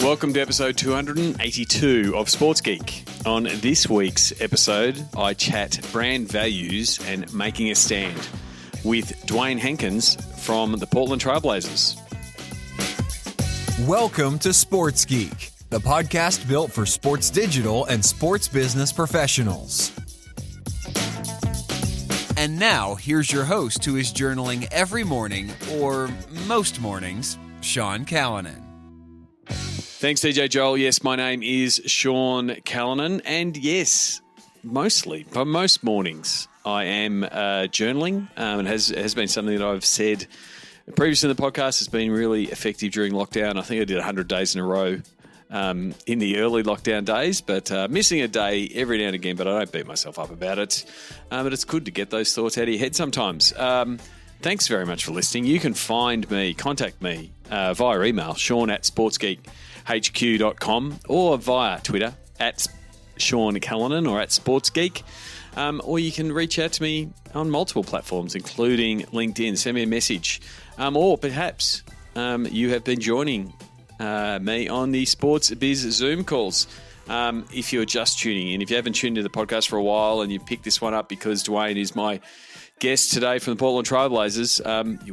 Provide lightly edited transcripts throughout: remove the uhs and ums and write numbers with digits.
Welcome to episode 282 of Sports Geek. On this week's episode, I chat brand values and making a stand with Dewayne Hankins from the Portland Trailblazers. Welcome to Sports Geek, the podcast built for sports digital and sports business professionals. And now, here's your host who is journaling every morning, or most mornings, Sean Callanan. Thanks, DJ Joel. Yes, my name is Sean Callanan, and yes, mostly, but most mornings, I am journaling. It has been something that I've said previously in the podcast. Has been really effective during lockdown. I think I did 100 days in a row in the early lockdown days, but missing a day every now and again, but I don't beat myself up about it. But it's good to get those thoughts out of your head sometimes. Thanks very much for listening. You can contact me via email, sean@sportsgeekhq.com, or via Twitter at Sean Callanan or at SportsGeek. Or you can reach out to me on multiple platforms, including LinkedIn. Send me a message. Or perhaps you have been joining me on the Sports Biz Zoom calls. If you're just tuning in, if you haven't tuned into the podcast for a while and you picked this one up because Dewayne is my guest today from the Portland Trailblazers,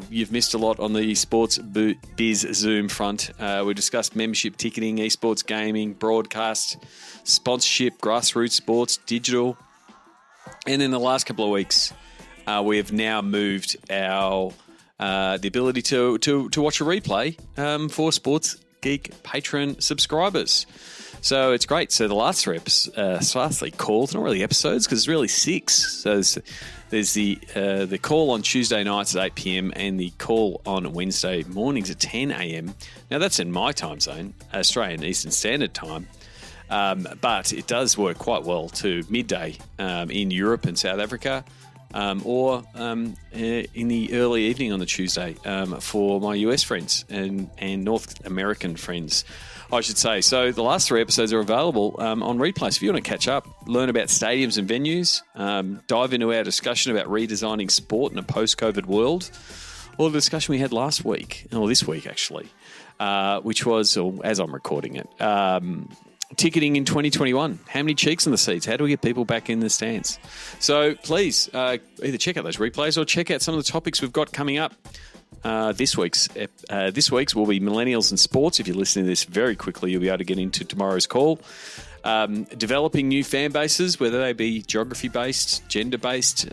you've missed a lot on the Sports Biz Zoom front. We discussed membership ticketing, esports gaming, broadcast, sponsorship, grassroots sports, digital. And in the last couple of weeks, we have now moved our the ability to watch a replay for Sports Geek Patreon subscribers. So it's great. So the last three calls, not really episodes, because it's really 6. So there's the call on Tuesday nights at 8 p.m. and the call on Wednesday mornings at 10 a.m. Now that's in my time zone, Australian Eastern Standard Time. But it does work quite well to midday in Europe and South Africa, or in the early evening on the Tuesday for my US friends and North American friends, I should say. So the last 3 episodes are available on replay. So if you want to catch up, learn about stadiums and venues, dive into our discussion about redesigning sport in a post-COVID world, or the discussion we had last week, or this week actually, which was, or as I'm recording it, ticketing in 2021. How many cheeks in the seats? How do we get people back in the stands? So please either check out those replays or check out some of the topics we've got coming up. This week's will be millennials and sports. If you're listening to this very quickly, you'll be able to get into tomorrow's call. Developing new fan bases, whether they be geography-based, gender-based,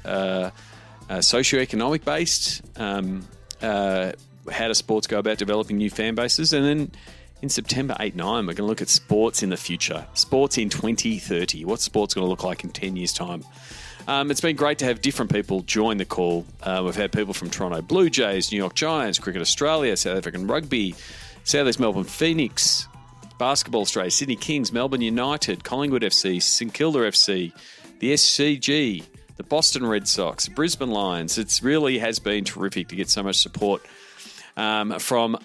socioeconomic-based. How does sports go about developing new fan bases? And then in September 8-9, we're going to look at sports in the future. Sports in 2030. What's sports going to look like in 10 years' time? It's been great to have different people join the call. We've had people from Toronto Blue Jays, New York Giants, Cricket Australia, South African Rugby, Southeast Melbourne Phoenix, Basketball Australia, Sydney Kings, Melbourne United, Collingwood FC, St Kilda FC, the SCG, the Boston Red Sox, Brisbane Lions. It really has been terrific to get so much support from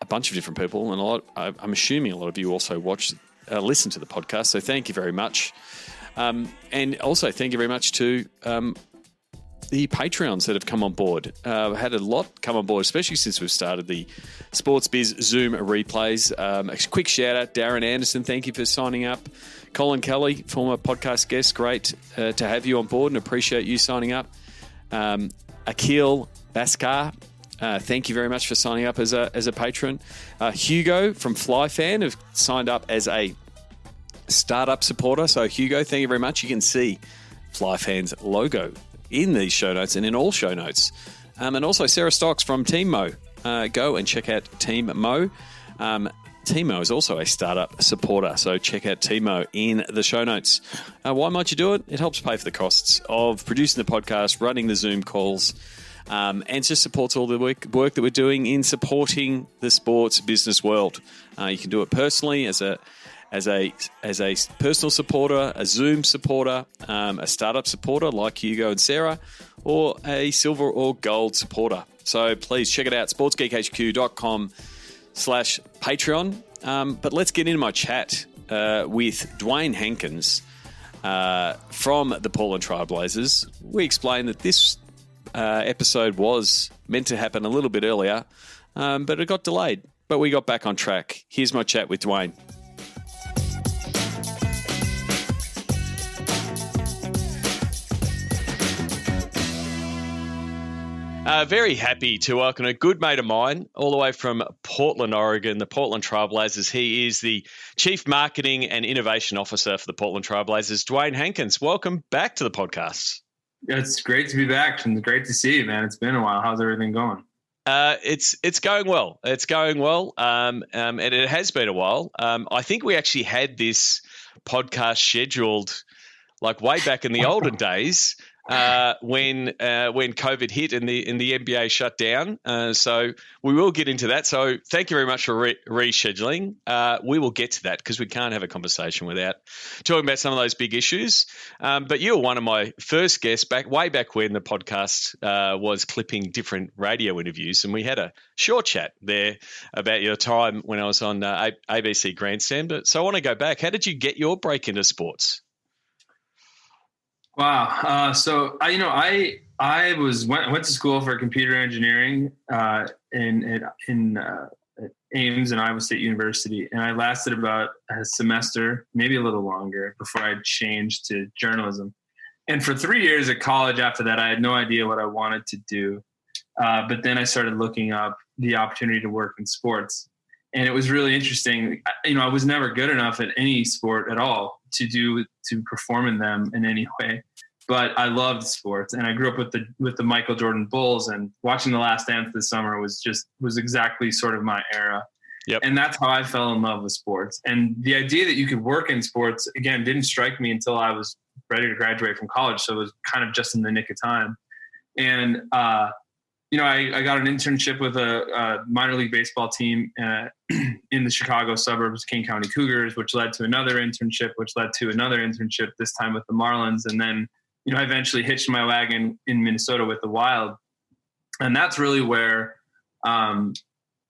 a bunch of different people, and I'm assuming a lot of you also listen to the podcast, so thank you very much. And also thank you very much to the Patreons that have come on board. Had a lot come on board, especially since we've started the Sports Biz Zoom replays. A quick shout out, Darren Anderson, thank you for signing up. Colin Kelly, former podcast guest, great to have you on board and appreciate you signing up. Akil Baskar, thank you very much for signing up as a patron. Hugo from FlyFan have signed up as a startup supporter. So Hugo, thank you very much. You can see FlyFan's logo in these show notes and in all show notes. And also Sarah Stocks from Team Mo. Go and check out Team Mo. Team Mo is also a startup supporter, so check out Team Mo in the show notes. Why might you do it? It helps pay for the costs of producing the podcast, running the Zoom calls, and just supports all the work that we're doing in supporting the sports business world. You can do it personally as a personal supporter, a Zoom supporter, a startup supporter like Hugo and Sarah, or a silver or gold supporter. So please check it out, sportsgeekhq.com/Patreon. But let's get into my chat with Dewayne Hankins from the Portland Trailblazers. We explained that this episode was meant to happen a little bit earlier, but it got delayed. but we got back on track. Here's my chat with Dewayne. Very happy to welcome a good mate of mine all the way from Portland, Oregon, the Portland Trailblazers. He is the Chief Marketing and Innovation Officer for the Portland Trailblazers, Dewayne Hankins. Welcome back to the podcast. It's great to be back and great to see you, man. It's been a while. How's everything going? It's going well. It's going well, and it has been a while. I think we actually had this podcast scheduled like way back in the olden days. When COVID hit and the NBA shut down. So we will get into that. So thank you very much for rescheduling. We will get to that because we can't have a conversation without talking about some of those big issues. But you were one of my first guests way back when the podcast was clipping different radio interviews, and we had a short chat there about your time when I was on ABC Grandstand. So I want to go back. How did you get your break into sports? Wow. So I went to school for computer engineering in Ames and Iowa State University, and I lasted about a semester, maybe a little longer, before I changed to journalism. And for 3 years at college after that, I had no idea what I wanted to do. But then I started looking up the opportunity to work in sports. And it was really interesting. I was never good enough at any sport at all to perform in them in any way. But I loved sports, and I grew up with the Michael Jordan Bulls, and watching The Last Dance this summer was exactly sort of my era. Yep. And that's how I fell in love with sports. And the idea that you could work in sports, again, didn't strike me until I was ready to graduate from college. So it was kind of just in the nick of time. And I got an internship with a minor league baseball team in the Chicago suburbs, King County Cougars, which led to another internship, this time with the Marlins. And then, I eventually hitched my wagon in Minnesota with the Wild. And that's really where I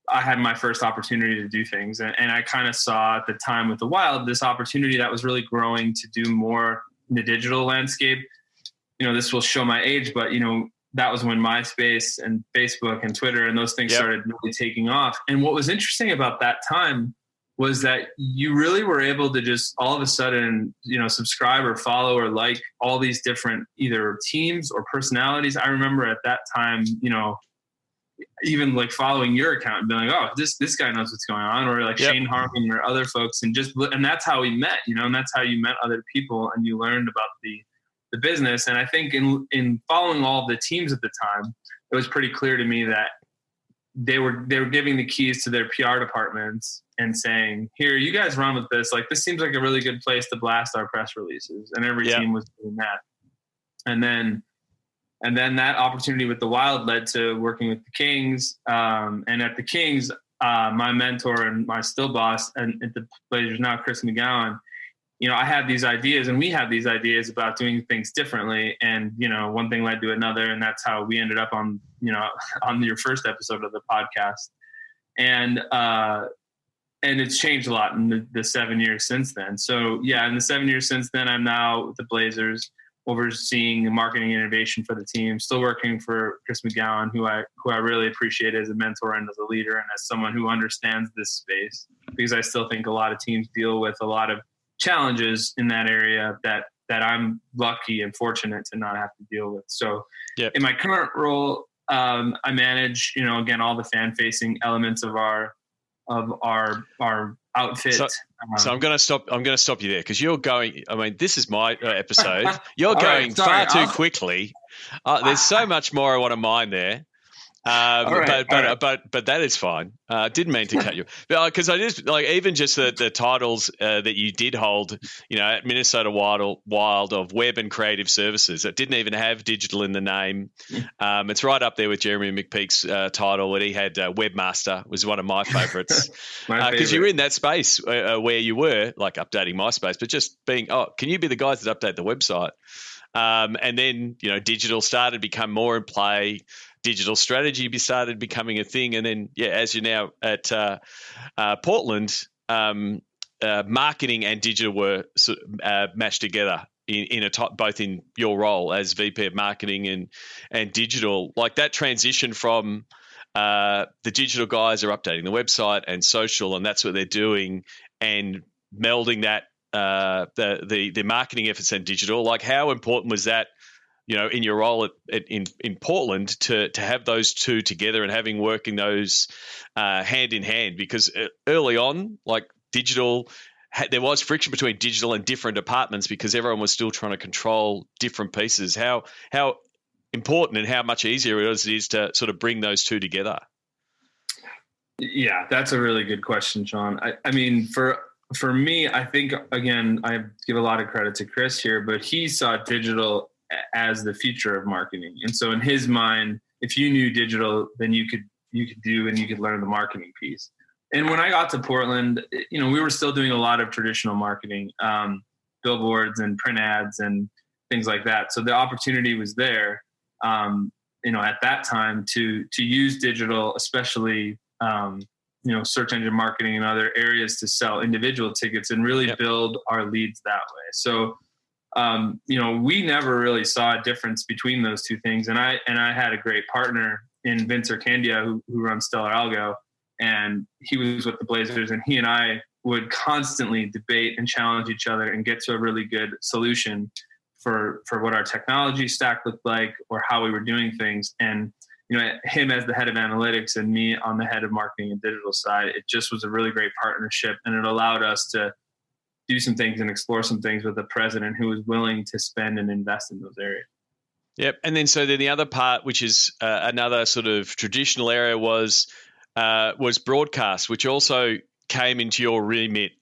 had my first opportunity to do things. And I kind of saw at the time with the Wild this opportunity that was really growing to do more in the digital landscape. This will show my age, but, that was when MySpace and Facebook and Twitter and those things started really taking off. And what was interesting about that time was that you really were able to just all of a sudden, subscribe or follow or like all these different either teams or personalities. I remember at that time, even like following your account and being like, oh, this guy knows what's going on, or like Shane Harmon or other folks. And that's how we met, and that's how you met other people and you learned about the business. And I think in following all the teams at the time, it was pretty clear to me that they were giving the keys to their PR departments and saying, here, you guys run with this. Like, this seems like a really good place to blast our press releases. And every team was doing that. And then that opportunity with the Wild led to working with the Kings. And at the Kings, my mentor and my still boss, and at the Blazers now, Chris McGowan, I had these ideas, and we had these ideas about doing things differently. And, one thing led to another. And that's how we ended up on your first episode of the podcast. And it's changed a lot in the 7 years since then. So in the 7 years since then, I'm now with the Blazers overseeing marketing and innovation for the team, still working for Chris McGowan, who I really appreciate as a mentor and as a leader and as someone who understands this space, because I still think a lot of teams deal with a lot of challenges in that area that I'm lucky and fortunate to not have to deal with. So in my current role, I manage, again, all the fan facing elements of our outfit. So I'm going to stop you there, because you're going. I mean, this is my episode. You're going far too quickly. There's so much more I want to mine there. But that is fine. Didn't mean to cut you, because I just even just the titles that you did hold, at Minnesota Wild of Web and Creative Services, that didn't even have digital in the name. It's right up there with Jeremy McPeak's title that he had. Webmaster was one of my favorites, because you were in that space where you were like updating MySpace, but just being, can you be the guys that update the website? And then digital started to become more in play. Digital strategy started becoming a thing, and then as you're now at Portland, marketing and digital were mashed together in both in your role as VP of marketing and digital. Like that transition from the digital guys are updating the website and social, and that's what they're doing, and melding that the marketing efforts and digital. Like, how important was that, in your role in Portland to have those two together and having working those hand in hand? Because early on, like digital, there was friction between digital and different departments because everyone was still trying to control different pieces. How important and how much easier it is to sort of bring those two together? Yeah, that's a really good question, Sean. I mean, for me, I think, again, I give a lot of credit to Chris here, but he saw digital as the future of marketing. And so in his mind, if you knew digital, then you could learn the marketing piece. And when I got to Portland, we were still doing a lot of traditional marketing, billboards and print ads and things like that. So the opportunity was there, at that time to use digital, especially, search engine marketing and other areas to sell individual tickets and really build our leads that way. So, we never really saw a difference between those two things. And I had a great partner in Vince Candia who runs Stellar Algo, and he was with the Blazers, and he and I would constantly debate and challenge each other and get to a really good solution for what our technology stack looked like or how we were doing things. And, him as the head of analytics and me on the head of marketing and digital side, it just was a really great partnership. And it allowed us to do some things and explore some things with a president who was willing to spend and invest in those areas. Yep. And then the other part, which is another sort of traditional area, was broadcast, which also came into your remit,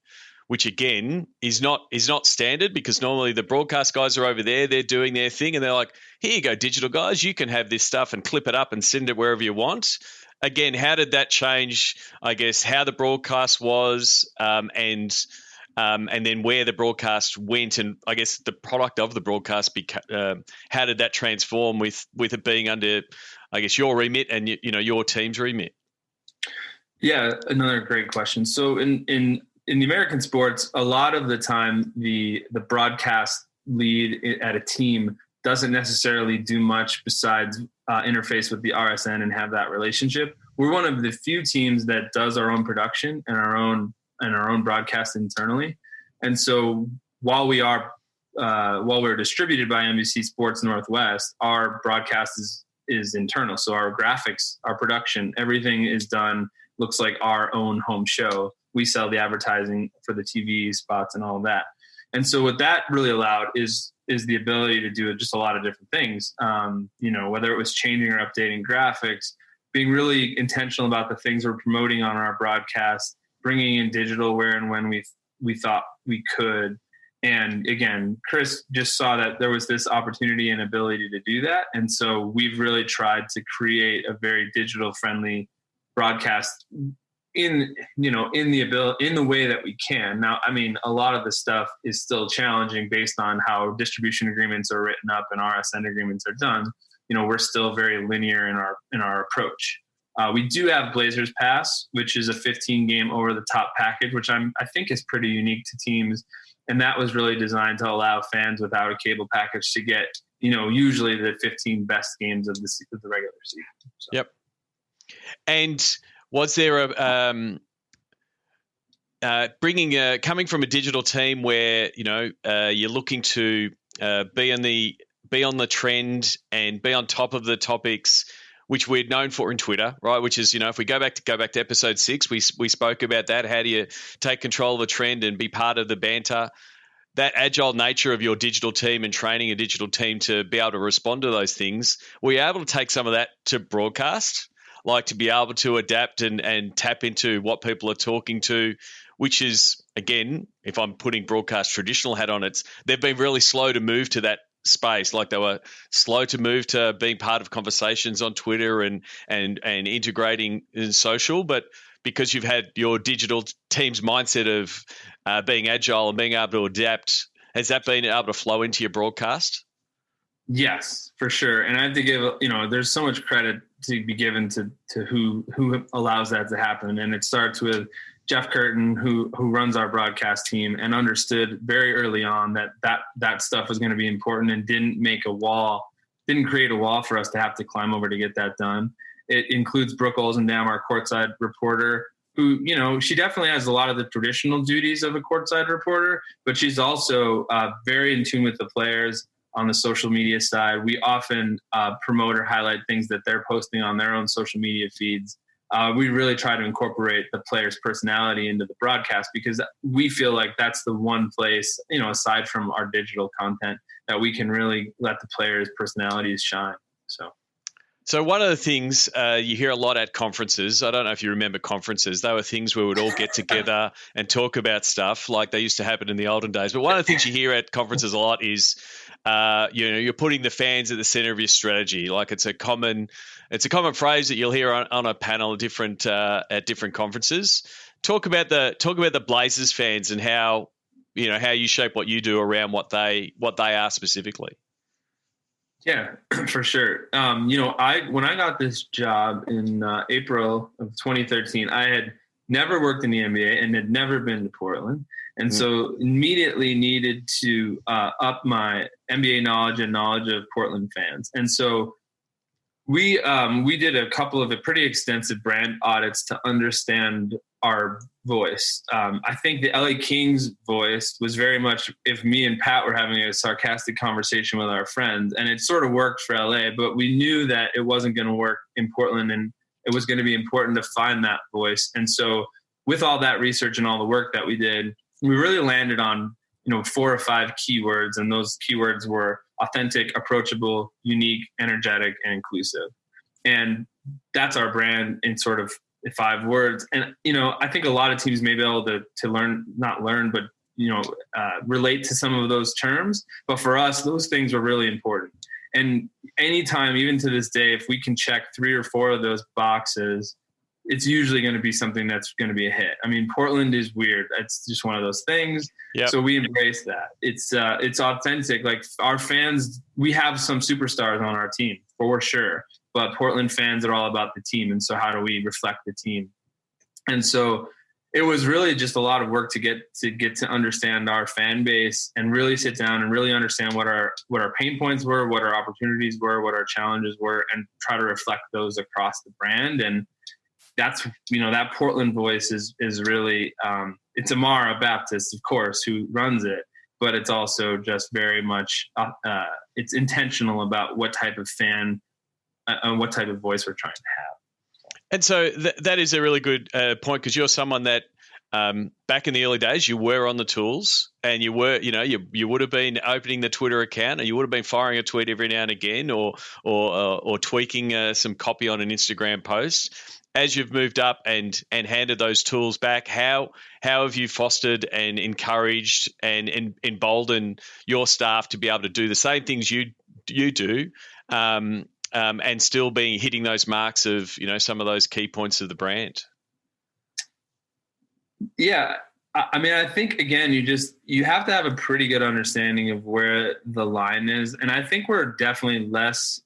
which again is not standard, because normally the broadcast guys are over there, they're doing their thing, and they're like, here you go, digital guys, you can have this stuff and clip it up and send it wherever you want. Again, how did that change, I guess, how the broadcast was, and then where the broadcast went, and I guess the product of the broadcast, how did that transform with it being under, I guess, your remit and your team's remit? Yeah, another great question. So in the American sports, a lot of the time the broadcast lead at a team doesn't necessarily do much besides interface with the RSN and have that relationship. We're one of the few teams that does our own production and our own broadcast internally. And so while we're distributed by NBC Sports Northwest, our broadcast is internal. So our graphics, our production, everything is done, looks like our own home show. We sell the advertising for the TV spots and all of that. And so what that really allowed is the ability to do just a lot of different things. Whether it was changing or updating graphics, being really intentional about the things we're promoting on our broadcast, bringing in digital where and when we thought we could. And again, Chris just saw that there was this opportunity and ability to do that. And so we've really tried to create a very digital friendly broadcast in the way that we can. Now, I mean, a lot of the stuff is still challenging based on how distribution agreements are written up and RSN agreements are done. We're still very linear in our approach. We do have Blazers Pass, which is a 15-game over-the-top package, which I think is pretty unique to teams. And that was really designed to allow fans without a cable package to get, usually the 15 best games of the regular season. So. Yep. And was there coming from a digital team where you're looking to be on the trend and be on top of the topics, which we're known for in Twitter, right? Which is, if we go back to episode 6, we spoke about that. How do you take control of the trend and be part of the banter? That agile nature of your digital team and training a digital team to be able to respond to those things, were you able to take some of that to broadcast? Like to be able to adapt and tap into what people are talking to, which is, again, if I'm putting broadcast traditional hat on, they've been really slow to move to that space. Like they were slow to move to being part of conversations on Twitter and integrating in social. But because you've had your digital team's mindset of being agile and being able to adapt, has that been able to flow into your broadcast? Yes, for sure. And I have to give, there's so much credit to be given to who allows that to happen. And it starts with Jeff Curtin, who runs our broadcast team and understood very early on that stuff was going to be important and didn't create a wall for us to have to climb over to get that done. It includes Brooke Olsendam, our courtside reporter, who, she definitely has a lot of the traditional duties of a courtside reporter, but she's also very in tune with the players on the social media side. We often promote or highlight things that they're posting on their own social media feeds. We really try to incorporate the player's personality into the broadcast, because we feel like that's the one place, aside from our digital content, that we can really let the players' personalities shine. So one of the things you hear a lot at conferences, I don't know if you remember conferences, they were things where we'd all get together and talk about stuff like they used to happen in the olden days. But one of the things you hear at conferences a lot is, you're putting the fans at the center of your strategy. Like it's a common phrase that you'll hear on a panel at different conferences. Talk about the Blazers fans and how you shape what you do around what they are specifically. Yeah, for sure. When I got this job in April of 2013, I had never worked in the NBA and had never been to Portland. And so immediately needed to up my NBA knowledge and knowledge of Portland fans. And so we did a couple of pretty extensive brand audits to understand our voice. I think the LA Kings voice was very much if me and Pat were having a sarcastic conversation with our friends, and it sort of worked for LA, but we knew that it wasn't going to work in Portland, and it was going to be important to find that voice. And so with all that research and all the work that we did, we really landed on 4 or 5 keywords, and those keywords were authentic, approachable, unique, energetic, and inclusive. And that's our brand in sort of 5 words. And, I think a lot of teams may be able to relate to some of those terms. But for us, those things were really important. And anytime, even to this day, if we can check 3 or 4 of those boxes, it's usually going to be something that's going to be a hit. I mean, Portland is weird. It's just one of those things. Yep. So we embrace that. It's authentic. Like our fans, we have some superstars on our team for sure, but Portland fans are all about the team. And so how do we reflect the team? And so it was really just a lot of work to get to understand our fan base and really sit down and really understand what our pain points were, what our opportunities were, what our challenges were, and try to reflect those across the brand. And that's, that Portland voice is really, it's Amara Baptist, of course, who runs it, but it's also just very much, it's intentional about what type of fan and what type of voice we're trying to have. And so that is a really good point, because you're someone that back in the early days, you were on the tools, and you were, you would have been opening the Twitter account, or you would have been firing a tweet every now and again, or tweaking some copy on an Instagram post. As you've moved up and handed those tools back, how have you fostered and encouraged and emboldened your staff to be able to do the same things you do, and still hitting those marks of some of those key points of the brand? Yeah, I mean, I think again, you have to have a pretty good understanding of where the line is, and I think we're definitely less.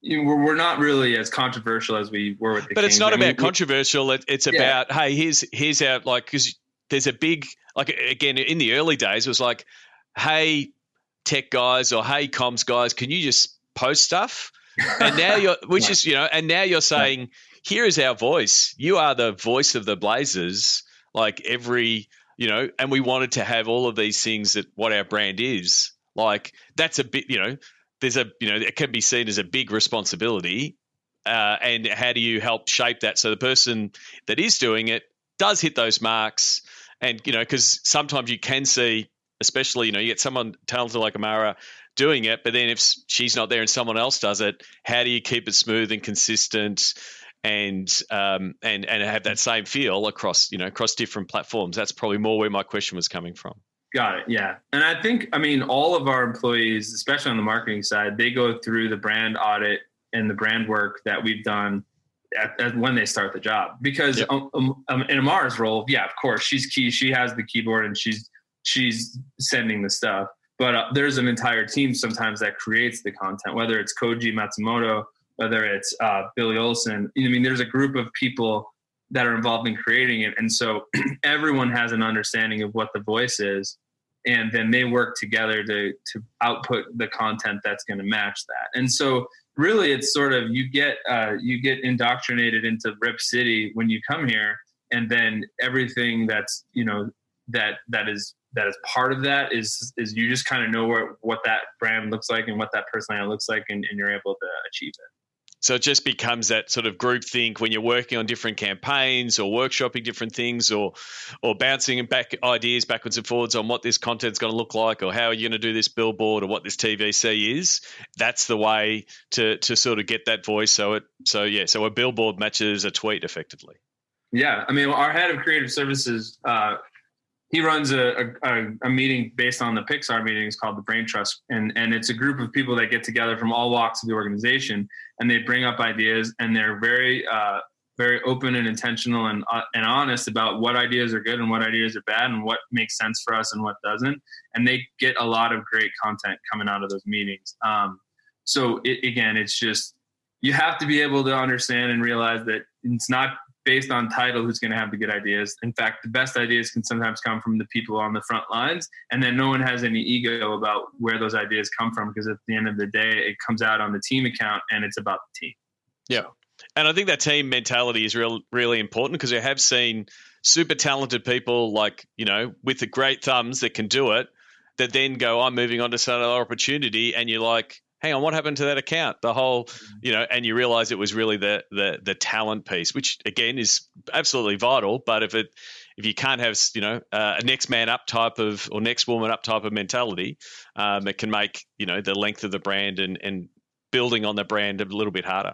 We're not really as controversial as we were with the But Kings. It's not about controversial. It's about, hey, here's our, because there's a big, again, in the early days, it was like, hey, tech guys, or hey, comms guys, can you just post stuff? And now you're saying, here is our voice. You are the voice of the Blazers, and we wanted to have all of these things that what our brand is. Like, that's a bit, it can be seen as a big responsibility, and how do you help shape that so the person that is doing it does hit those marks? And because sometimes you can see, especially you get someone talented like Amara doing it, but then if she's not there and someone else does it, how do you keep it smooth and consistent, and have that same feel across different platforms? That's probably more where my question was coming from. Got it. Yeah. And I think, all of our employees, especially on the marketing side, they go through the brand audit and the brand work that we've done when they start the job. Because Yep. In Amara's role, yeah, of course, she's key. She has the keyboard and she's sending the stuff. But there's an entire team sometimes that creates the content, whether it's Koji Matsumoto, whether it's Billy Olson. There's a group of people that are involved in creating it. And so everyone has an understanding of what the voice is, and then they work together to output the content that's going to match that. And so really it's sort of you get indoctrinated into Rip City when you come here, and then everything that's that is part of that is you just kind of know what that brand looks like and what that personality looks like, and you're able to achieve it. So it just becomes that sort of group think when you're working on different campaigns or workshopping different things, or bouncing back ideas backwards and forwards on what this content's going to look like, or how are you going to do this billboard, or what this TVC is. That's the way to sort of get that voice. So a billboard matches a tweet effectively. Yeah, I mean, our head of creative services, he runs a meeting based on the Pixar meetings called the Brain Trust, and it's a group of people that get together from all walks of the organization, and they bring up ideas, and they're very very open and intentional and honest about what ideas are good and what ideas are bad and what makes sense for us and what doesn't, and they get a lot of great content coming out of those meetings. So it's just, you have to be able to understand and realize that it's not based on title who's going to have the good ideas. In fact, the best ideas can sometimes come from the people on the front lines, and then no one has any ego about where those ideas come from, because at the end of the day, it comes out on the team account and it's about the team. Yeah. So. And I think that team mentality is really important, because I have seen super talented people with the great thumbs that can do it, that then go, I'm moving on to some other opportunity. And you're like, hang on, what happened to that account? The whole, and you realize it was really the talent piece, which again is absolutely vital. But if you can't have, a next man up type of, or next woman up type of mentality, it can make, the length of the brand and building on the brand a little bit harder.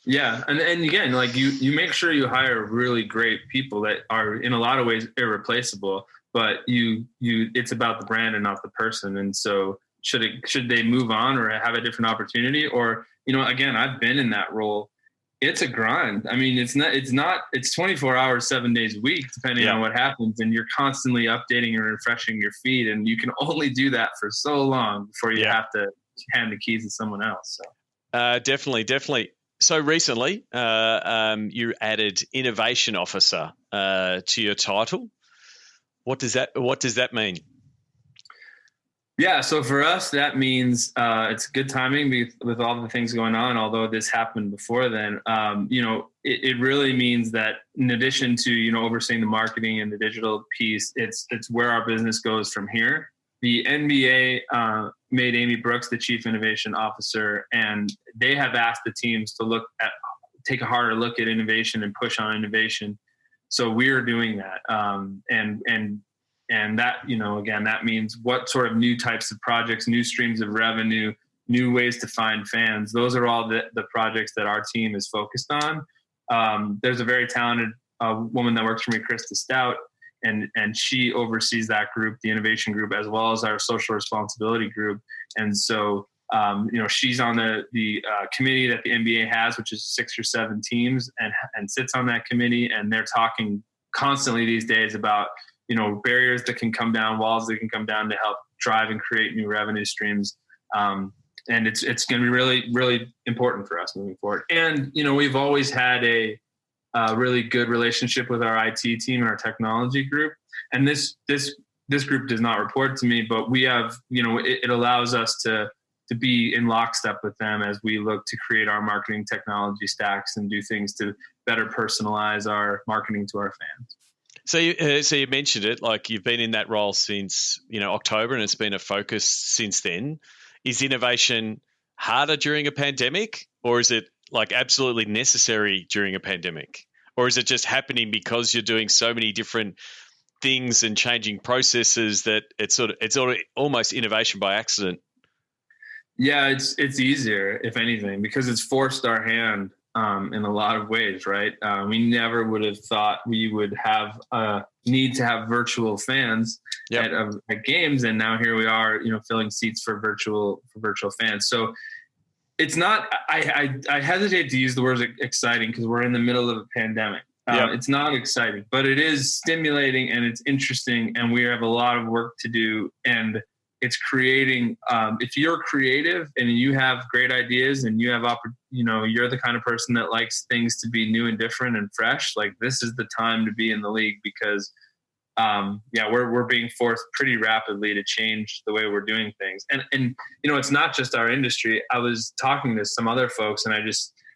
Yeah. And again, you make sure you hire really great people that are in a lot of ways irreplaceable, but it's about the brand and not the person. And so should they move on or have a different opportunity? Or, again, I've been in that role. It's a grind. I mean, it's 24 hours, 7 days a week, depending on what happens. And you're constantly updating and refreshing your feed. And you can only do that for so long before you have to hand the keys to someone else. So. Definitely. So recently, you added Innovation Officer to your title. What does that mean? Yeah, so for us, that means it's good timing with all the things going on, although this happened before then. It really means that in addition to, overseeing the marketing and the digital piece, it's where our business goes from here. The NBA made Amy Brooks the Chief Innovation Officer, and they have asked the teams to take a harder look at innovation and push on innovation. So we're doing that. And that, again, that means what sort of new types of projects, new streams of revenue, new ways to find fans. Those are all the projects that our team is focused on. There's a very talented woman that works for me, Krista Stout, and she oversees that group, the innovation group, as well as our social responsibility group. And so, she's on the committee that the NBA has, which is 6 or 7 teams, and sits on that committee. And they're talking constantly these days about, barriers that can come down, walls that can come down to help drive and create new revenue streams. And it's going to be really, really important for us moving forward. And, we've always had a really good relationship with our IT team and our technology group. And this group does not report to me, but we have, it allows us to be in lockstep with them as we look to create our marketing technology stacks and do things to better personalize our marketing to our fans. So you mentioned it, like you've been in that role since, October, and it's been a focus since then. Is innovation harder during a pandemic, or is it like absolutely necessary during a pandemic? Or is it just happening because you're doing so many different things and changing processes that it's almost innovation by accident? Yeah, it's easier, if anything, because it's forced our hand in a lot of ways, right? We never would have thought we would have need to have virtual fans at games, and now here we are, filling seats for virtual fans. So it's not. I hesitate to use the word exciting because we're in the middle of a pandemic. It's not exciting, but it is stimulating and it's interesting, and we have a lot of work to do. And it's creating. If you're creative and you have great ideas and you have you're the kind of person that likes things to be new and different and fresh. Like, this is the time to be in the league, because we're being forced pretty rapidly to change the way we're doing things. And it's not just our industry. I was talking to some other folks, and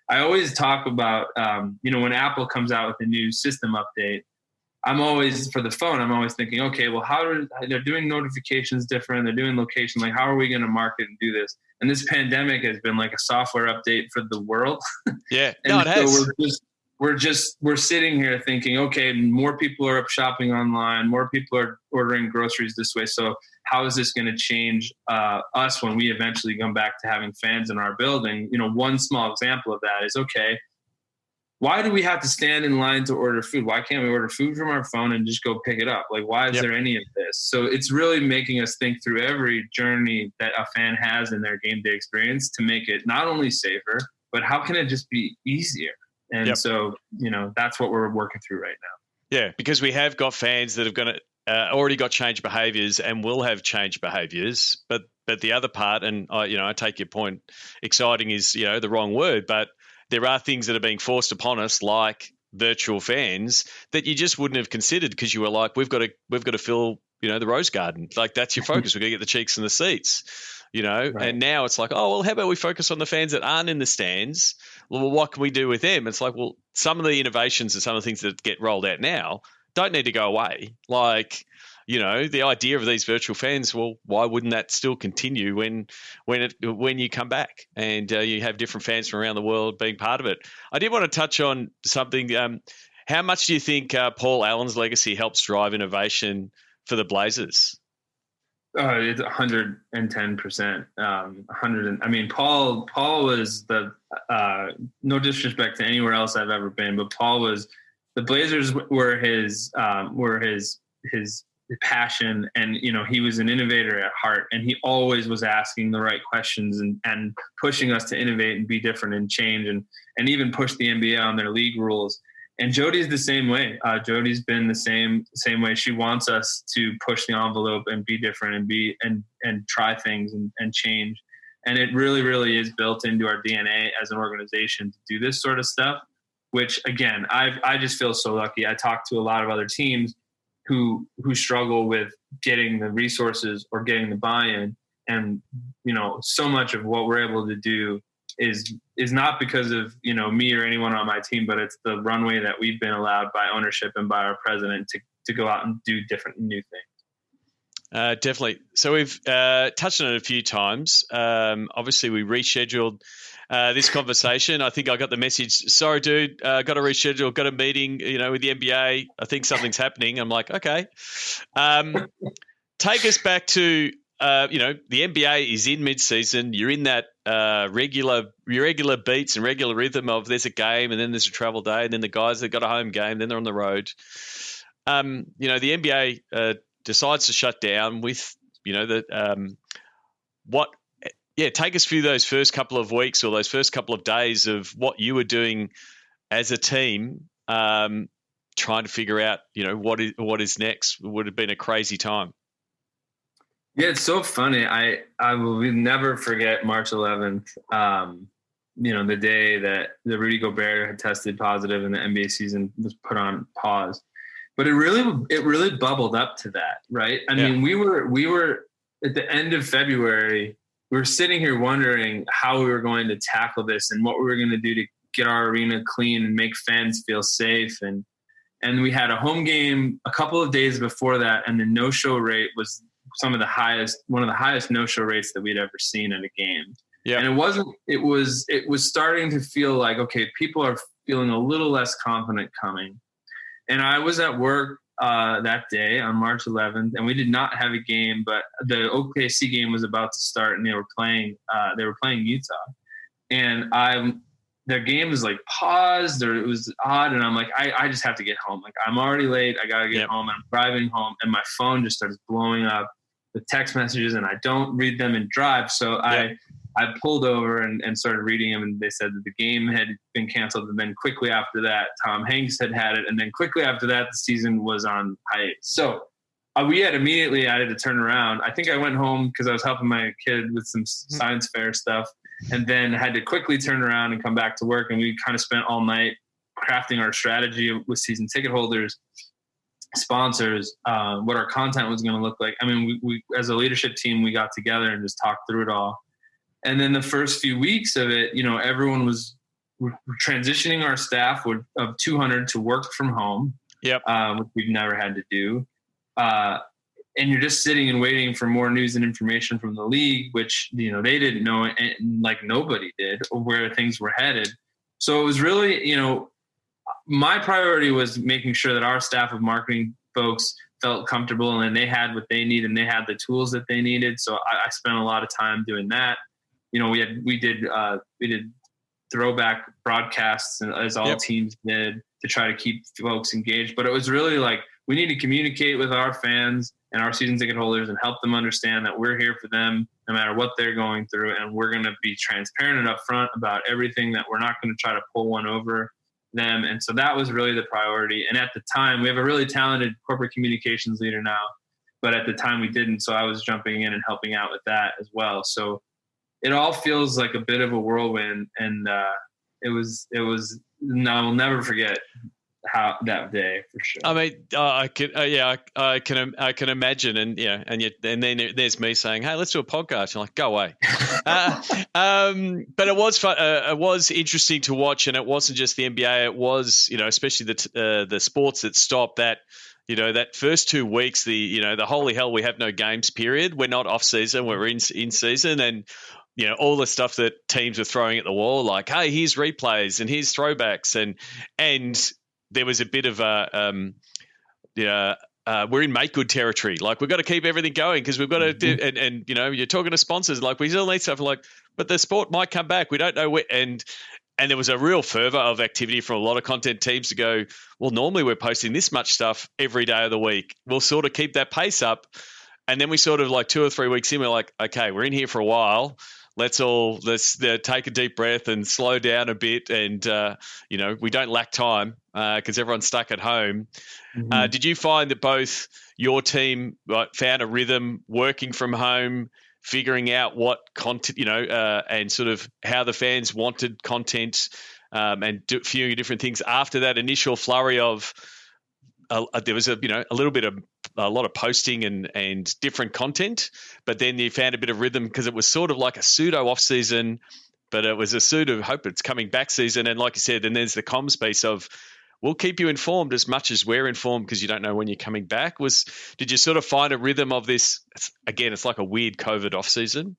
I always talk about, when Apple comes out with a new system update, I'm always thinking, okay, well, they're doing notifications different. They're doing location. Like, how are we going to market and do this? And this pandemic has been like a software update for the world. Yeah, no, it has. We're sitting here thinking, okay, more people are up shopping online. More people are ordering groceries this way. So how is this going to change us when we eventually come back to having fans in our building? One small example of that is, okay, why do we have to stand in line to order food? Why can't we order food from our phone and just go pick it up? Like, why is there any of this? So it's really making us think through every journey that a fan has in their game day experience to make it not only safer, but how can it just be easier? And so, that's what we're working through right now. Yeah, because we have got fans that have already got changed behaviours and will have changed behaviours. But the other part, and I take your point, exciting is the wrong word, but there are things that are being forced upon us, like virtual fans, that you just wouldn't have considered because you were like, we've got to fill the rose garden. Like, that's your focus. We're going to get the cheeks and the seats. Right. And now it's like, oh, well, how about we focus on the fans that aren't in the stands? Well, what can we do with them? It's like, well, some of the innovations and some of the things that get rolled out now don't need to go away. Like, the idea of these virtual fans, well, why wouldn't that still continue when you come back and you have different fans from around the world being part of it? I did want to touch on something. How much do you think Paul Allen's legacy helps drive innovation for the Blazers? It's 110%. Paul was no disrespect to anywhere else I've ever been, but the Blazers were his passion, and he was an innovator at heart, and he always was asking the right questions and pushing us to innovate and be different and change and even push the NBA on their league rules. And Jody's the same way. Jody's been the same way. She wants us to push the envelope and be different and try things and change. And it really, really is built into our DNA as an organization to do this sort of stuff, which again, I just feel so lucky. I talk to a lot of other teams who struggle with getting the resources or getting the buy-in. And, so much of what we're able to do is not because of, me or anyone on my team, but it's the runway that we've been allowed by ownership and by our president to go out and do different new things. Definitely. So we've touched on it a few times. Obviously, we rescheduled this conversation. I think I got the message, sorry, dude, got to reschedule, got a meeting, with the NBA. I think something's happening. I'm like, okay. Take us back to, the NBA is in mid-season. You're in that regular beats and regular rhythm of there's a game and then there's a travel day and then the guys that got a home game, then they're on the road. The NBA decides to shut down with, take us through those first couple of weeks or those first couple of days of what you were doing as a team, trying to figure out, what is next. It would have been a crazy time. Yeah, it's so funny. I will never forget March 11th, the day that the Rudy Gobert had tested positive and the NBA season was put on pause. But it really bubbled up to that, right? I mean, we were at the end of February, we were sitting here wondering how we were going to tackle this and what we were going to do to get our arena clean and make fans feel safe. And we had a home game a couple of days before that, and the no-show rate was one of the highest no-show rates that we'd ever seen in a game. Yeah. And it was starting to feel like, okay, people are feeling a little less confident coming. And I was at work that day on March 11th, and we did not have a game, but the OKC game was about to start, and they were playing Utah. And their game was like paused, or it was odd, and I'm like, I just have to get home. Like, I'm already late. I gotta get home. And I'm driving home, and my phone just starts blowing up with text messages, and I don't read them and drive. So I pulled over and started reading them, and they said that the game had been canceled. And then quickly after that, Tom Hanks had it. And then quickly after that, the season was on hiatus. So we had to turn around. I think I went home because I was helping my kid with some science fair stuff, and then had to quickly turn around and come back to work. And we kind of spent all night crafting our strategy with season ticket holders. sponsors, what our content was going to look like. I mean, we as a leadership team, we got together and just talked through it all. And then the first few weeks of it, everyone was transitioning our staff of 200 to work from home, which we've never had to do. And you're just sitting and waiting for more news and information from the league, which, they didn't know, and like nobody did, where things were headed. So it was really, my priority was making sure that our staff of marketing folks felt comfortable and they had what they needed and they had the tools that they needed. So I spent a lot of time doing that. We did throwback broadcasts, as all teams did, to try to keep folks engaged. But it was really like, we need to communicate with our fans and our season ticket holders and help them understand that we're here for them no matter what they're going through. And we're going to be transparent and upfront about everything, that we're not going to try to pull one over them. And so that was really the priority. And at the time, we have a really talented corporate communications leader now, but at the time we didn't. So I was jumping in and helping out with that as well. So it all feels like a bit of a whirlwind. And I will never forget how that day, for sure. I mean, I can imagine, and then there's me saying, "Hey, let's do a podcast." You're like, "Go away." But it was fun. It was interesting to watch, and it wasn't just the NBA. It was, especially the sports that stopped. That that first 2 weeks, the holy hell, we have no games period. We're not off season. We're in season, and all the stuff that teams were throwing at the wall, like, hey, here's replays and here's throwbacks, and there was a bit of we're in make good territory. Like, we've got to keep everything going because we've got to do, and you're talking to sponsors, like, we still need stuff, like, but the sport might come back. We don't know where, and there was a real fervor of activity from a lot of content teams to go, well, normally we're posting this much stuff every day of the week. We'll sort of keep that pace up. And then we sort of, like, 2 or 3 weeks in, we're like, okay, we're in here for a while. Let's take a deep breath and slow down a bit. And, we don't lack time because everyone's stuck at home. Mm-hmm. Did you find that both your team found a rhythm working from home, figuring out what content, and sort of how the fans wanted content, and a few different things after that initial flurry of there was a lot of posting and different content, but then you found a bit of rhythm because it was sort of like a pseudo off season, but it was a pseudo hope it's coming back season. And like you said, then there's the comms piece of, we'll keep you informed as much as we're informed because you don't know when you're coming back. Did you sort of find a rhythm of this? Again, it's like a weird COVID off season.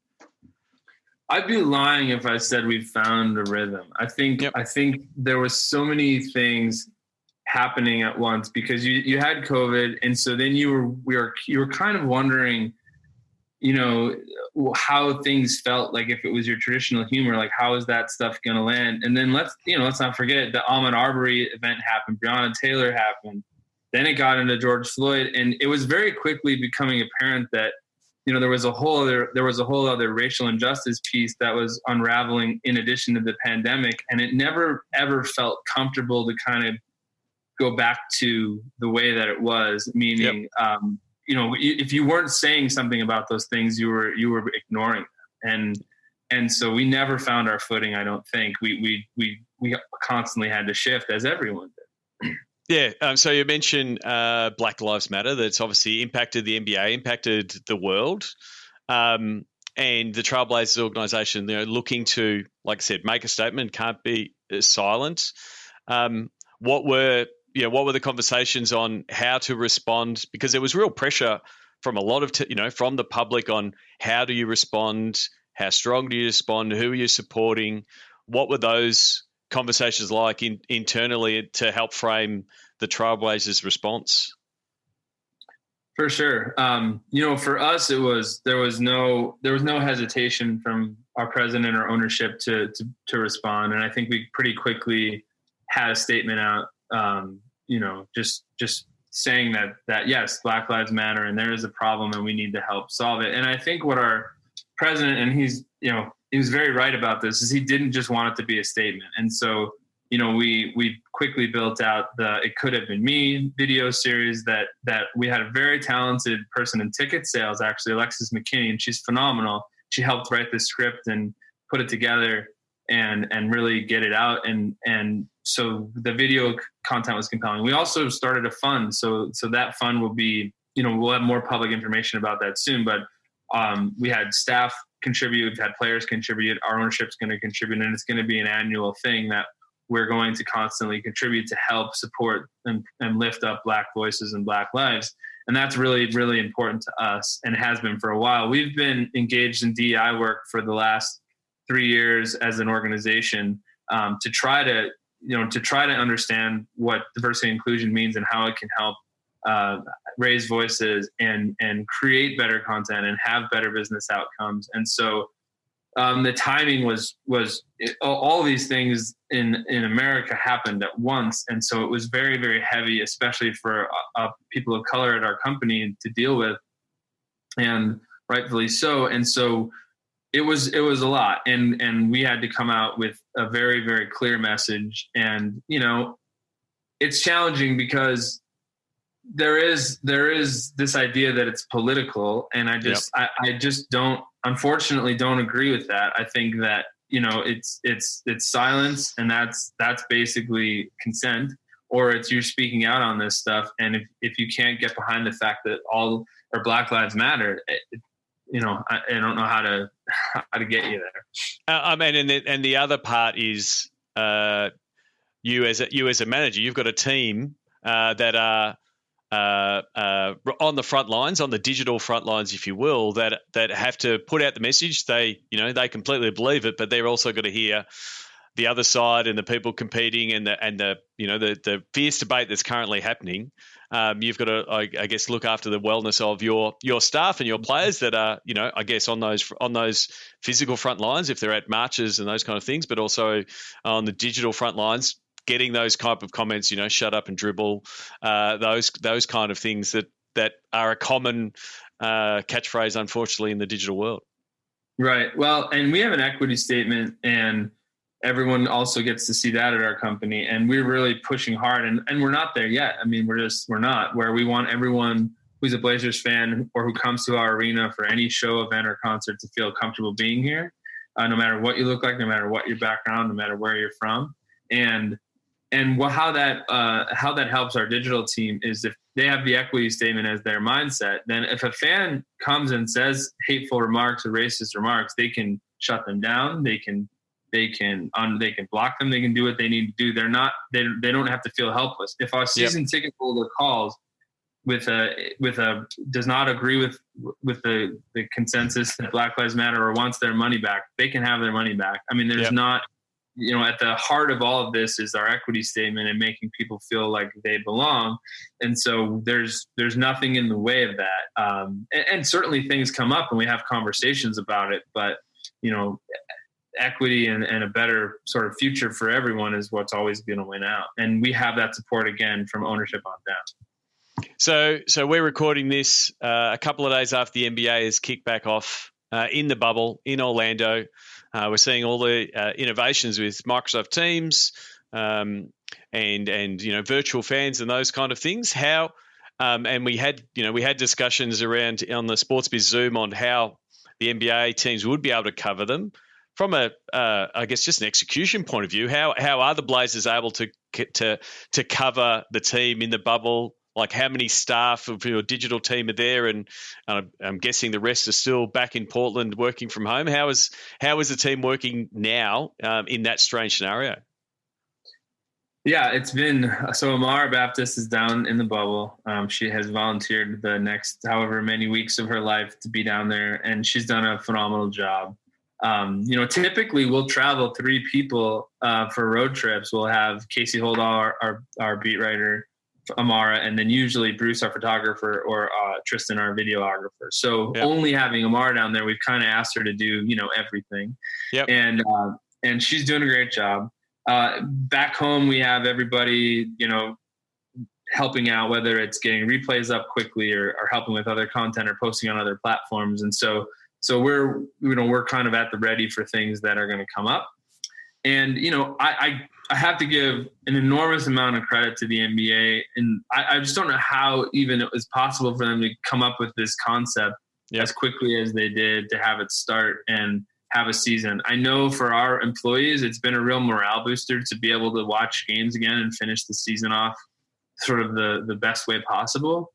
I'd be lying if I said we found a rhythm. I think there was so many things happening at once because you had COVID, and so then you were kind of wondering, how things felt, like if it was your traditional humor, like how is that stuff going to land? And then let's not forget the Ahmaud Arbery event happened, Breonna Taylor happened, then it got into George Floyd, and it was very quickly becoming apparent that there was a whole other racial injustice piece that was unraveling in addition to the pandemic, and it never ever felt comfortable to kind of go back to the way that it was, meaning, if you weren't saying something about those things, you were ignoring them. And so we never found our footing. I don't think we constantly had to shift, as everyone did. Yeah. So you mentioned Black Lives Matter. That's obviously impacted the NBA, impacted the world. And the Trailblazers organization, looking to, like I said, make a statement, can't be silent. What were the conversations on how to respond? Because there was real pressure from a lot of, from the public on how do you respond? How strong do you respond? Who are you supporting? What were those conversations like internally to help frame the Trailblazers' response? For sure. For us, there was no hesitation from our president or ownership to respond. And I think we pretty quickly had a statement out, just saying that yes, Black Lives Matter and there is a problem and we need to help solve it. And I think what our president, and he was very right about this, is he didn't just want it to be a statement. And so, we quickly built out the It Could Have Been Me video series that we had a very talented person in ticket sales, actually, Alexis McKinney, and she's phenomenal. She helped write the script and put it together. and really get it out. And so the video content was compelling. We also started a fund. So that fund will be, we'll have more public information about that soon, but we had staff contribute, we've had players contribute, our ownership's going to contribute, and it's going to be an annual thing that we're going to constantly contribute to help support and lift up Black voices and Black lives. And that's really, really important to us, and has been for a while. We've been engaged in DEI work for the last 3 years as an organization, to try to understand what diversity and inclusion means and how it can help raise voices and create better content and have better business outcomes. And so the timing was all these things in America happened at once. And so it was very, very heavy, especially for people of color at our company to deal with, and rightfully so. And so it was a lot. And we had to come out with a very, very clear message. And, it's challenging because there is this idea that it's political. And I just unfortunately don't agree with that. I think that, it's silence, and that's basically consent, or it's you're speaking out on this stuff. And if you can't get behind the fact that all or Black Lives Matter, I don't know how to get you there. And the other part is you as a manager, you've got a team that are on the front lines, on the digital front lines, if you will, that have to put out the message. They completely believe it, but they're also got to hear the other side and the people competing and the fierce debate that's currently happening. You've got to, I guess, look after the wellness of your staff and your players that are, I guess, on those physical front lines if they're at marches and those kind of things, but also on the digital front lines, getting those type of comments, shut up and dribble, those kind of things that are a common catchphrase, unfortunately, in the digital world. Right. Well, and we have an equity statement, and everyone also gets to see that at our company. And we're really pushing hard, and we're not there yet. I mean, we're not where we want everyone who's a Blazers fan or who comes to our arena for any show, event, or concert to feel comfortable being here, no matter what you look like, no matter what your background, no matter where you're from. And how that helps our digital team is if they have the equity statement as their mindset, then if a fan comes and says hateful remarks or racist remarks, they can shut them down. They can block them. They can do what they need to do. They don't have to feel helpless. If our season ticket holder calls with a does not agree with the consensus that Black Lives Matter or wants their money back, they can have their money back. I mean, there's not, at the heart of all of this is our equity statement and making people feel like they belong. And so there's nothing in the way of that. And certainly things come up and we have conversations about it, but equity and a better sort of future for everyone is what's always going to win out. And we have that support again from ownership on down. So we're recording this a couple of days after the NBA has kicked back off in the bubble in Orlando. We're seeing all the innovations with Microsoft Teams and virtual fans and those kind of things. How and we had discussions around on the SportsBiz Zoom on how the NBA teams would be able to cover them from I guess just an execution point of view. How are the Blazers able to cover the team in the bubble? Like how many staff of your digital team are there? And I'm guessing the rest are still back in Portland working from home. How is the team working now in that strange scenario? Yeah, it's been so Amara Baptist is down in the bubble. She has volunteered the next however many weeks of her life to be down there, and she's done a phenomenal job. Typically we'll travel 3 people for road trips. We'll have Casey Holdall, our beat writer, Amara, and then usually Bruce, our photographer, or Tristan, our videographer. So only having Amara down there, we've kind of asked her to do, everything. Yep. And she's doing a great job. Back home, we have everybody, helping out, whether it's getting replays up quickly or helping with other content or posting on other platforms. And so we're kind of at the ready for things that are going to come up. And, I have to give an enormous amount of credit to the NBA. And I just don't know how even it was possible for them to come up with this concept as quickly as they did, to have it start and have a season. I know for our employees, it's been a real morale booster to be able to watch games again and finish the season off sort of the best way possible.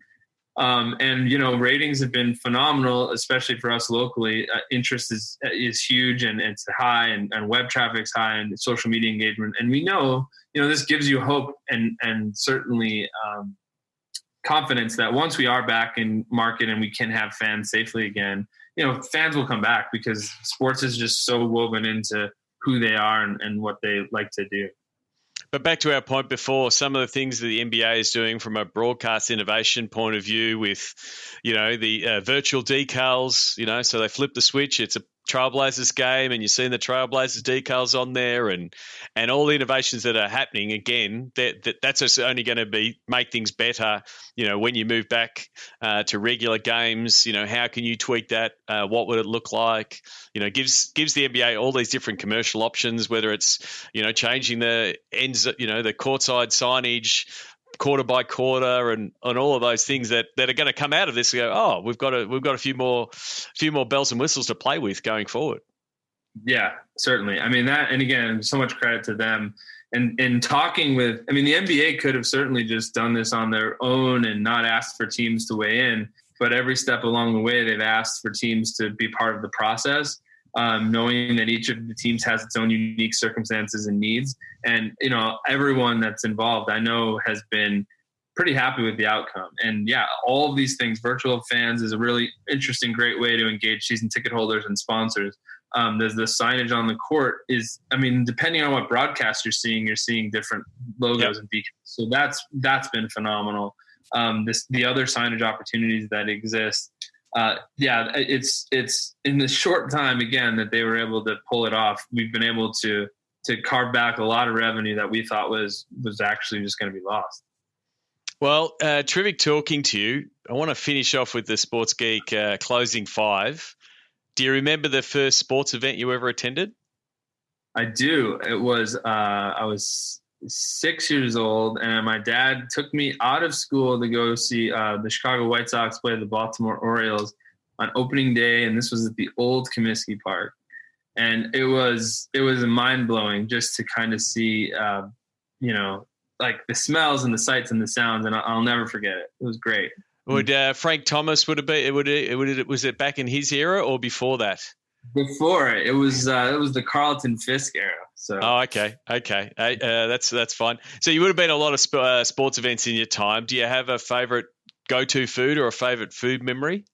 And, ratings have been phenomenal, especially for us locally. Interest is huge, and it's high, and web traffic's high, and social media engagement. And we know, this gives you hope and certainly confidence that once we are back in market and we can have fans safely again, fans will come back, because sports is just so woven into who they are and what they like to do. But back to our point before, some of the things that the NBA is doing from a broadcast innovation point of view with, the virtual decals, so they flip the switch. It's a Trailblazers game, and you're seeing the Trailblazers decals on there, and all the innovations that are happening. Again, that's just only going to make things better. When you move back to regular games, how can you tweak that? What would it look like? Gives the NBA all these different commercial options, whether it's changing the ends, the courtside signage, quarter by quarter, and all of those things that are going to come out of this. Go, oh, we've got a few more bells and whistles to play with going forward. Yeah, certainly. I mean that, and again, so much credit to them. And in talking with, the NBA could have certainly just done this on their own and not asked for teams to weigh in. But every step along the way, they've asked for teams to be part of the process, knowing that each of the teams has its own unique circumstances and needs. And, everyone that's involved, I know, has been pretty happy with the outcome. And yeah, all of these things, virtual fans is a really interesting, great way to engage season ticket holders and sponsors. There's the signage on the court is, depending on what broadcast you're seeing different logos and beacons. So that's been phenomenal. The other signage opportunities that exist. It's in the short time, again, that they were able to pull it off. We've been able to carve back a lot of revenue that we thought was actually just going to be lost. Well, terrific talking to you. I want to finish off with the Sports Geek closing five. Do you remember the first sports event you ever attended? I do. It was I was 6 years old, and my dad took me out of school to go see the Chicago White Sox play the Baltimore Orioles on opening day, and this was at the old Comiskey Park. And it was mind-blowing just to kind of see, like the smells and the sights and the sounds, and I'll never forget it. It was great. Would Frank Thomas was it back in his era or before that? Before it was the Carlton Fisk era. So okay, that's fine. So you would have been a lot of sports events in your time. Do you have a favorite go-to food or a favorite food memory?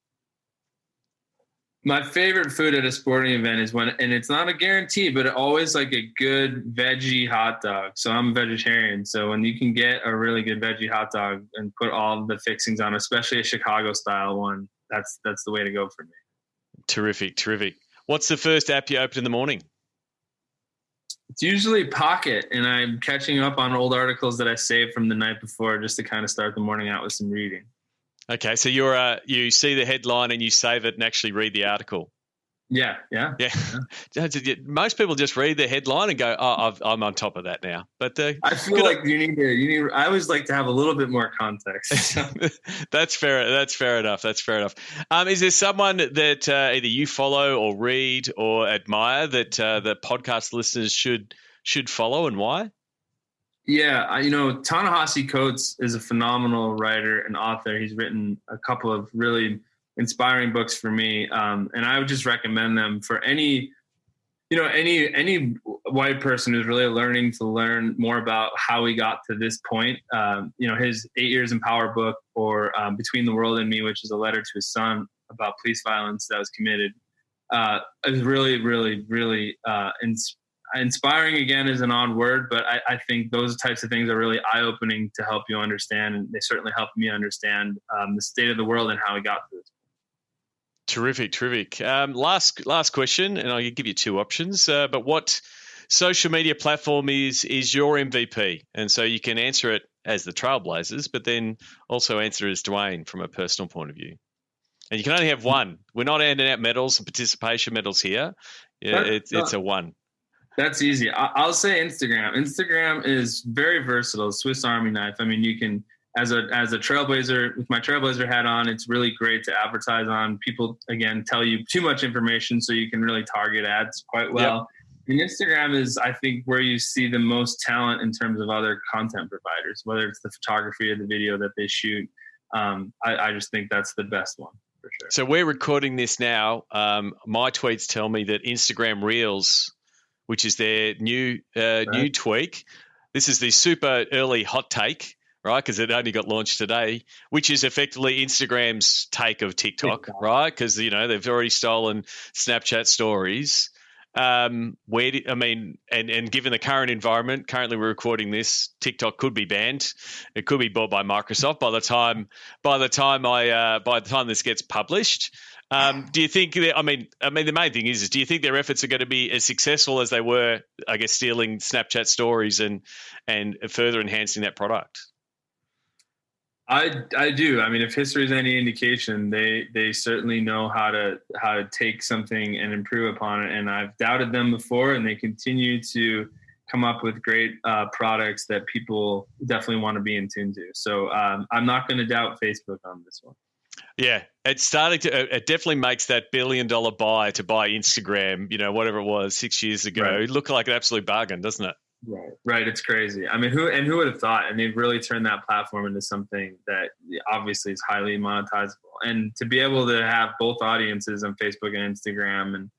My favorite food at a sporting event is and it's not a guarantee, but always like a good veggie hot dog. So I'm a vegetarian. So when you can get a really good veggie hot dog and put all the fixings on, especially a Chicago style one, that's the way to go for me. Terrific. What's the first app you open in the morning? It's usually Pocket, and I'm catching up on old articles that I saved from the night before just to kind of start the morning out with some reading. Okay, so you see the headline and you save it and actually read the article. Yeah. Most people just read the headline and go, "Oh, I'm on top of that now." But I feel like you need. I always like to have a little bit more context. That's fair. That's fair enough. Is there someone that either you follow or read or admire that the podcast listeners should follow, and why? Yeah, Ta-Nehisi Coates is a phenomenal writer and author. He's written a couple of really inspiring books for me, and I would just recommend them for any white person who's really learning to learn more about how we got to this point. His 8 Years in Power book, or Between the World and Me, which is a letter to his son about police violence that was committed, is really, really, really inspiring. Again, is an odd word, but I think those types of things are really eye-opening to help you understand, and they certainly helped me understand the state of the world and how we got to this. Terrific. Last question, and I'll give you two options. But what social media platform is your MVP? And so you can answer it as the Trailblazers, but then also answer it as Dewayne from a personal point of view. And you can only have one. We're not handing out medals and participation medals here. It's a one. That's easy. I'll say Instagram. Instagram is very versatile, Swiss Army knife. You can as a Trailblazer, with my Trailblazer hat on, it's really great to advertise on. People, again, tell you too much information, so you can really target ads quite well. Yep. And Instagram is, I think, where you see the most talent in terms of other content providers, whether it's the photography or the video that they shoot. I just think that's the best one for sure. So we're recording this now. My tweets tell me that Instagram Reels, which is their new tweak, this is the super early hot take, right? Because it only got launched today, which is effectively Instagram's take of TikTok, right? Because, you know, they've already stolen Snapchat stories. And given the current environment, currently we're recording this, TikTok could be banned. It could be bought by Microsoft by the time this gets published. Do you think? The main thing is, do you think their efforts are going to be as successful as they were, I guess, stealing Snapchat stories and further enhancing that product? I do. I mean, if history is any indication, they certainly know how to take something and improve upon it. And I've doubted them before, and they continue to come up with great products that people definitely want to be in tune to. So I'm not going to doubt Facebook on this one. Yeah, it's starting to. It definitely makes that $1 billion buy to buy Instagram, you know, whatever it was 6 years ago, right, look like an absolute bargain, doesn't it? Right. It's crazy. I mean, who would have thought? And they've really turned that platform into something that obviously is highly monetizable. And to be able to have both audiences on Facebook and Instagram, and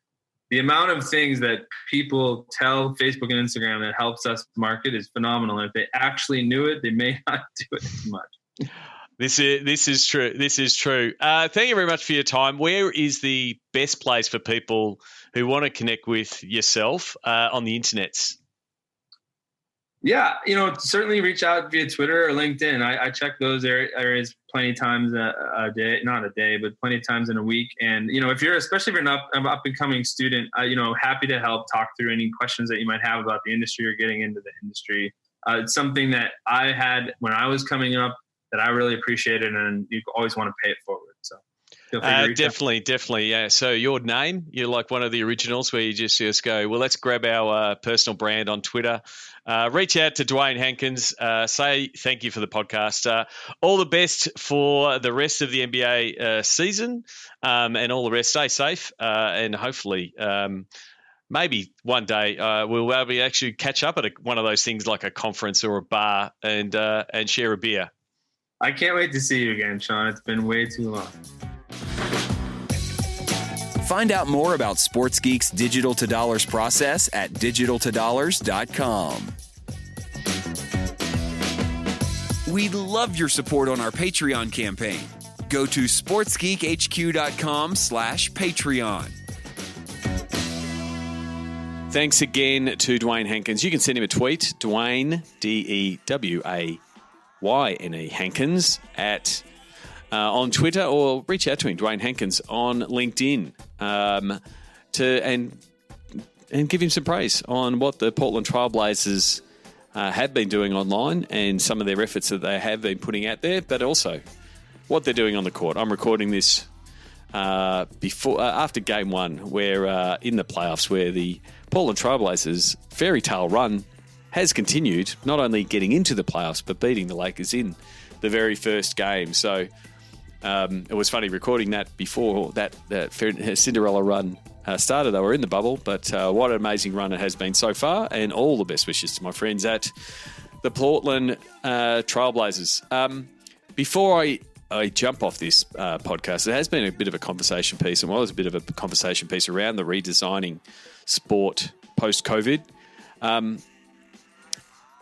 the amount of things that people tell Facebook and Instagram that helps us market is phenomenal. And if they actually knew it, they may not do it as much. This is true. This is true. Thank you very much for your time. Where is the best place for people who want to connect with yourself on the internets? Yeah, certainly reach out via Twitter or LinkedIn. I check those areas plenty of times a day, not a day, but plenty of times in a week. And, especially if you're an up and coming student, happy to help talk through any questions that you might have about the industry or getting into the industry. It's something that I had when I was coming up that I really appreciated, and you always want to pay it forward. So feel free to reach definitely. Yeah. So your name, you're like one of the originals where you just go, well, let's grab our personal brand on Twitter. Reach out to Dewayne Hankins. Say thank you for the podcast. All the best for the rest of the NBA season, and all the rest. Stay safe, and hopefully maybe one day we'll be able to actually catch up at one of those things like a conference or a bar and share a beer. I can't wait to see you again, Sean. It's been way too long. Find out more about Sports Geek's Digital to Dollars process at digitaltodollars.com. We'd love your support on our Patreon campaign. Go to sportsgeekhq.com/Patreon. Thanks again to Dewayne Hankins. You can send him a tweet, Dewayne, Dewayne Hankins on Twitter, or reach out to him, Dewayne Hankins, on LinkedIn, and give him some praise on what the Portland Trailblazers have been doing online and some of their efforts that they have been putting out there, but also what they're doing on the court. I'm recording this after Game 1, where in the playoffs, where the Portland Trailblazers fairy tale run has continued, not only getting into the playoffs, but beating the Lakers in the very first game. So it was funny recording that before that Cinderella run started. They were in the bubble, but what an amazing run it has been so far, and all the best wishes to my friends at the Portland Trailblazers. Before I jump off this podcast, it has been a bit of a conversation piece, and was a bit of a conversation piece around the redesigning sport post-COVID.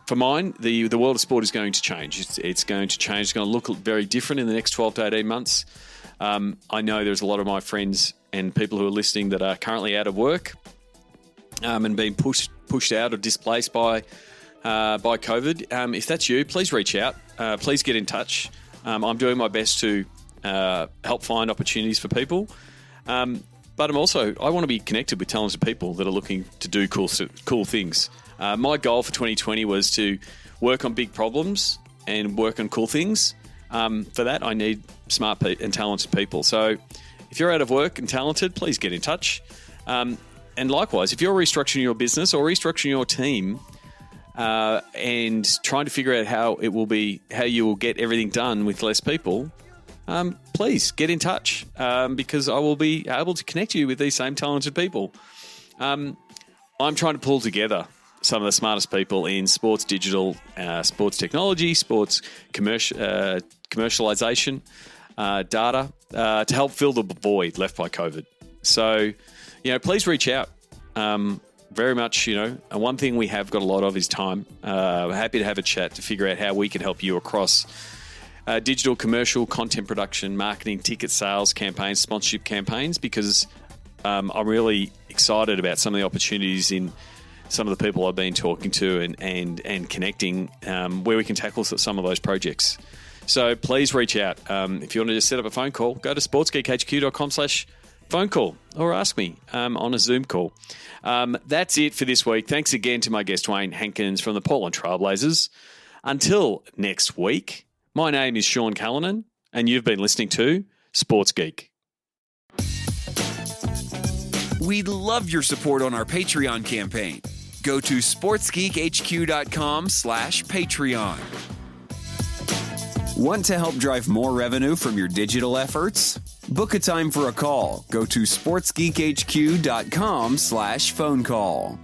For mine, the world of sport is going to change. It's going to change. It's going to look very different in the next 12 to 18 months. I know there's a lot of my friends and people who are listening that are currently out of work and being pushed out or displaced by COVID. If that's you, please reach out. Please get in touch. I'm doing my best to help find opportunities for people. But I want to be connected with talented people that are looking to do cool things. My goal for 2020 was to work on big problems and work on cool things. For that, I need smart and talented people. So if you're out of work and talented, please get in touch. And likewise, if you're restructuring your business or restructuring your team, and trying to figure out how you will get everything done with less people, please get in touch because I will be able to connect you with these same talented people. I'm trying to pull together some of the smartest people in sports digital, sports technology, sports commercialization, data to help fill the void left by COVID. So, please reach out. Very much, and one thing we have got a lot of is time. We're happy to have a chat to figure out how we can help you across digital, commercial, content production, marketing, ticket sales campaigns, sponsorship campaigns, because I'm really excited about some of the opportunities in some of the people I've been talking to and connecting where we can tackle some of those projects. So please reach out. If you want to just set up a phone call, go to sportsgeekhq.com/phone call or ask me on a Zoom call. That's it for this week. Thanks again to my guest, Dewayne Hankins from the Portland Trailblazers. Until next week, my name is Sean Callanan, and you've been listening to Sports Geek. We'd love your support on our Patreon campaign. Go to sportsgeekhq.com/Patreon. Want to help drive more revenue from your digital efforts? Book a time for a call. Go to sportsgeekhq.com/phone call.